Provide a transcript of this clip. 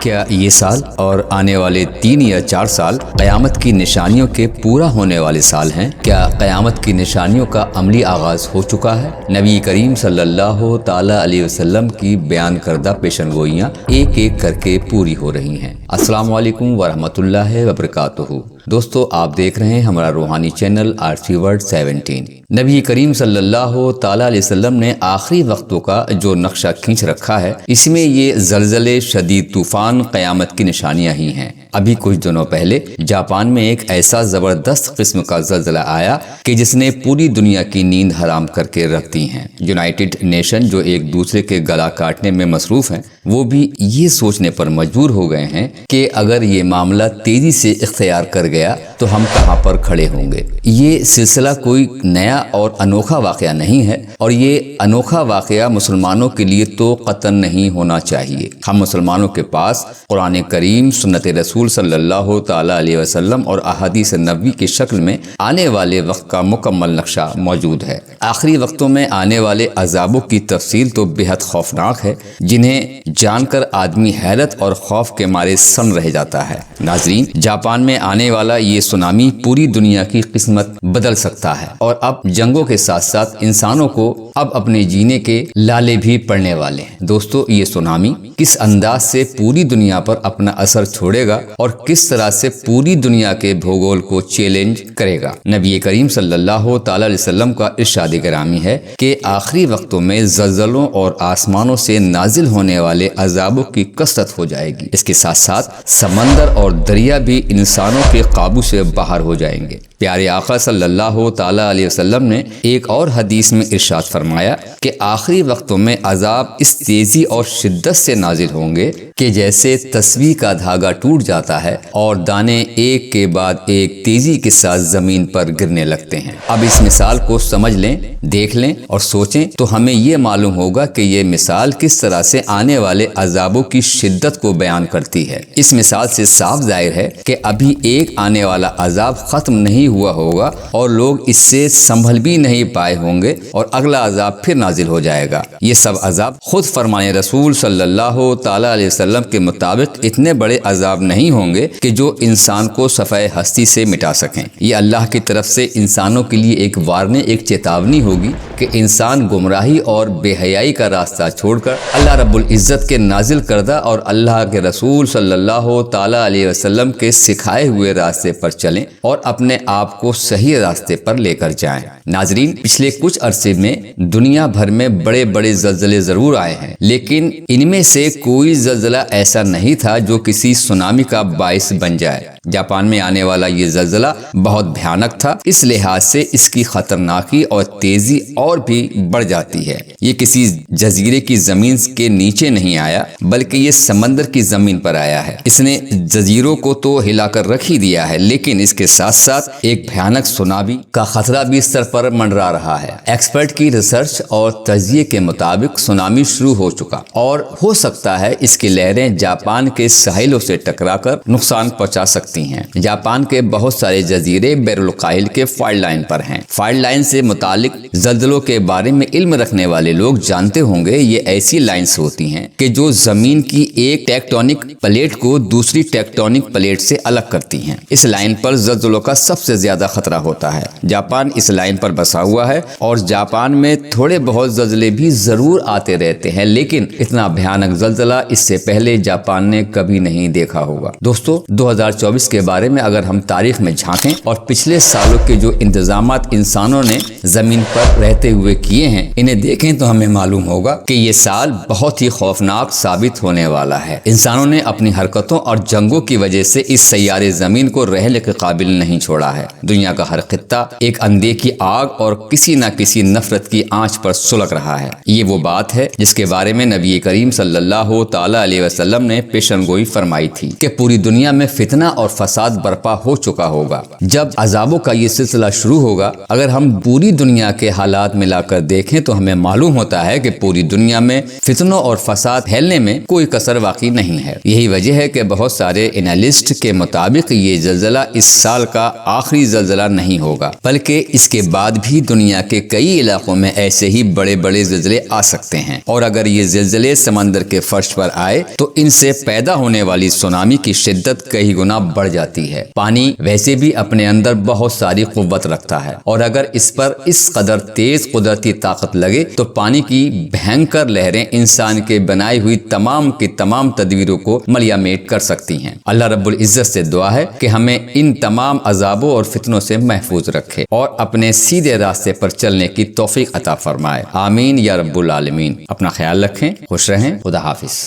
کیا یہ سال اور آنے والے 3 یا 4 سال قیامت کی نشانیوں کے پورا ہونے والے سال ہیں؟ کیا قیامت کی نشانیوں کا عملی آغاز ہو چکا ہے؟ نبی کریم صلی اللہ تعالی علیہ وسلم کی بیان کردہ پیشن گوئیاں ایک ایک کر کے پوری ہو رہی ہیں۔ السلام علیکم ورحمۃ اللہ وبرکاتہ۔ دوستو، آپ دیکھ رہے ہیں ہمارا روحانی چینل آرٹسی ورلڈ 17۔ نبی کریم صلی اللہ تعالی علیہ وسلم نے آخری وقتوں کا جو نقشہ کھینچ رکھا ہے، اس میں یہ زلزلے، شدید طوفان قیامت کی نشانیاں ہی ہیں۔ ابھی کچھ دنوں پہلے جاپان میں ایک ایسا زبردست قسم کا زلزلہ آیا کہ جس نے پوری دنیا کی نیند حرام کر کے رکھ دی ہیں۔ یونائٹڈ نیشن جو ایک دوسرے کے گلا کاٹنے میں مصروف ہیں، وہ بھی یہ سوچنے پر مجبور ہو گئے ہیں کہ اگر یہ معاملہ تیزی سے اختیار کر گیا تو ہم کہاں پر کھڑے ہوں گے۔ یہ سلسلہ کوئی نیا اور انوکھا واقعہ نہیں ہے، اور یہ انوکھا واقعہ مسلمانوں کے لیے تو قطعاً نہیں ہونا چاہیے۔ ہم مسلمانوں کے پاس قرآن کریم، سنت رسول صلی اللہ تعالی علیہ وسلم اور احادیث نبوی کی شکل میں آنے والے وقت کا مکمل نقشہ موجود ہے۔ آخری وقتوں میں آنے والے عذابوں کی تفصیل تو بہت خوفناک ہے، جنہیں جان کر آدمی حیرت اور خوف کے مارے سن رہ جاتا ہے۔ ناظرین، جاپان میں آنے والا یہ سونامی پوری دنیا کی قسمت بدل سکتا ہے، اور اب جنگوں کے ساتھ ساتھ انسانوں کو اب اپنے جینے کے لالے بھی پڑنے والے ہیں۔ دوستو، یہ سونامی کس انداز سے پوری دنیا پر اپنا اثر چھوڑے گا اور کس طرح سے پوری دنیا کے بھوگول کو چیلنج کرے گا؟ نبی کریم صلی اللہ تعالی علیہ وسلم کا ارشاد گرامی ہے کہ آخری وقتوں میں زلزلوں اور آسمانوں سے نازل ہونے والے عذابوں کی کثرت ہو جائے گی۔ اس کے ساتھ ساتھ سمندر اور دریا بھی انسانوں کے قابو سے باہر ہو جائیں گے۔ پیارے آقا صلی اللہ تعالی علیہ وسلم نے ایک اور حدیث میں ارشاد فرمایا کہ آخری وقتوں میں عذاب اس تیزی اور شدت سے نازل ہوں گے کہ جیسے تسبیح کا دھاگا ٹوٹ جاتا ہے اور دانے ایک کے بعد ایک تیزی کے ساتھ زمین پر گرنے لگتے ہیں۔ اب اس مثال کو سمجھ لیں، دیکھ لیں اور سوچیں تو ہمیں یہ معلوم ہوگا کہ یہ مثال کس طرح سے آنے والے عذابوں کی شدت کو بیان کرتی ہے۔ اس مثال سے صاف ظاہر ہے کہ ابھی ایک آنے والا عذاب ختم نہیں ہوا ہوگا اور لوگ اس سے سنبھل بھی نہیں پائے ہوں گے، اور اگلا عذاب پھر نازل ہو جائے گا۔ یہ سب عذاب خود فرمان رسول صلی اللہ تعالی علیہ وسلم کے مطابق اتنے بڑے عذاب نہیں ہوں گے کہ جو انسان کو صفحہ ہستی سے مٹا سکیں۔ یہ اللہ کی طرف سے انسانوں کے لیے ایک وارننگ، ایک چیتاونی ہوگی کہ انسان گمراہی اور بے حیائی کا راستہ چھوڑ کر اللہ رب العزت کے نازل کردہ اور اللہ کے رسول صلی اللہ تعالی علیہ وسلم کے سکھائے ہوئے راستے پر چلیں اور اپنے آپ کو صحیح راستے پر لے کر جائیں۔ ناظرین، پچھلے کچھ عرصے میں دنیا بھر میں بڑے بڑے زلزلے ضرور آئے ہیں، لیکن ان میں سے کوئی زلزلہ ایسا نہیں تھا جو کسی سونامی کا باعث بن جائے۔ جاپان میں آنے والا یہ زلزلہ بہت بھیانک تھا، اس لحاظ سے اس کی خطرناکی اور تیزی اور بھی بڑھ جاتی ہے۔ یہ کسی جزیرے کی زمین کے نیچے نہیں آیا، بلکہ یہ سمندر کی زمین پر آیا ہے۔ اس نے جزیروں کو تو ہلا کر رکھ ہی دیا ہے، لیکن اس کے ساتھ ساتھ ایک بھیانک سونامی کا خطرہ بھی سر پر منڈرا رہا ہے۔ ایکسپرٹ کی ریسرچ اور تجزیے کے مطابق سونامی شروع ہو چکا، اور ہو سکتا ہے اس کی لہریں جاپان کے ساحلوں سے ٹکرا کر نقصان پہنچا سکتی ہیں۔ جاپان کے بہت سارے جزیرے بحر الکاہل کے فالٹ لائن پر ہیں۔ فالٹ لائن سے متعلق زلزلوں کے بارے میں علم رکھنے والے لوگ جانتے ہوں گے، یہ ایسی لائنز ہوتی ہیں کہ جو زمین کی ایک ٹیکٹونک پلیٹ کو دوسری ٹیکٹونک پلیٹ سے الگ کرتی ہیں۔ اس لائن پر زلزلوں کا سب سے زیادہ خطرہ ہوتا ہے۔ جاپان اس لائن پر بسا ہوا ہے، اور جاپان میں تھوڑے بہت زلزلے بھی ضرور آتے رہتے ہیں، لیکن اتنا بھیانک زلزلہ اس سے پہلے جاپان نے کبھی نہیں دیکھا ہوگا۔ دوستو، 2024 کے بارے میں اگر ہم تاریخ میں جھانکیں اور پچھلے سالوں کے جو انتظامات انسانوں نے زمین پر رہتے ہوئے کیے ہیں، انہیں دیکھیں تو ہمیں معلوم ہوگا کہ یہ سال بہت ہی خوفناک ثابت ہونے والا ہے۔ انسانوں نے اپنی حرکتوں اور جنگوں کی وجہ سے اس سیارے زمین کو رہنے کے قابل نہیں چھوڑا ہے۔ دنیا کا ہر خطہ ایک اندھے کی آگ اور کسی نہ کسی نفرت کی آنچ پر سلگ رہا ہے۔ یہ وہ بات ہے جس کے بارے میں نبی کریم صلی اللہ تعالی علیہ وسلم نے پیشن گوئی فرمائی تھی کہ پوری دنیا میں فتنہ اور فساد برپا ہو چکا ہوگا۔ جب عذابوں کا یہ سلسلہ شروع ہوگا، اگر ہم پوری دنیا کے حالات ملا کر دیکھیں تو ہمیں معلوم ہوتا ہے کہ پوری دنیا میں فتنوں اور فساد پھیلنے میں کوئی کسر واقعی نہیں ہے۔ یہی وجہ ہے کہ بہت سارے انالسٹ کے مطابق یہ زلزلہ اس سال کا آخری زلزلہ نہیں ہوگا، بلکہ اس کے بعد بھی دنیا کے کئی علاقوں میں ایسے ہی بڑے بڑے زلزلے آ سکتے ہیں، اور اگر یہ زلزلے سمندر کے فرش پر آئے تو ان سے پیدا ہونے والی سونامی کی شدت کئی گنا بڑھ جاتی ہے۔ پانی ویسے بھی اپنے اندر بہت ساری قوت رکھتا ہے، اور اگر اس پر اس قدر تیز قدرتی طاقت لگے تو پانی کی بھینکر لہریں انسان کے بنائی ہوئی تمام کی تمام تدبیروں کو ملیا میٹ کر سکتی ہیں۔ اللہ رب العزت سے دعا ہے کہ ہمیں ان تمام عذابوں اور فتنوں سے محفوظ رکھے اور اپنے سیدھے راستے پر چلنے کی توفیق عطا فرمائے۔ آمین یا رب العالمین۔ اپنا خیال رکھیں، خوش رہیں، خدا حافظ۔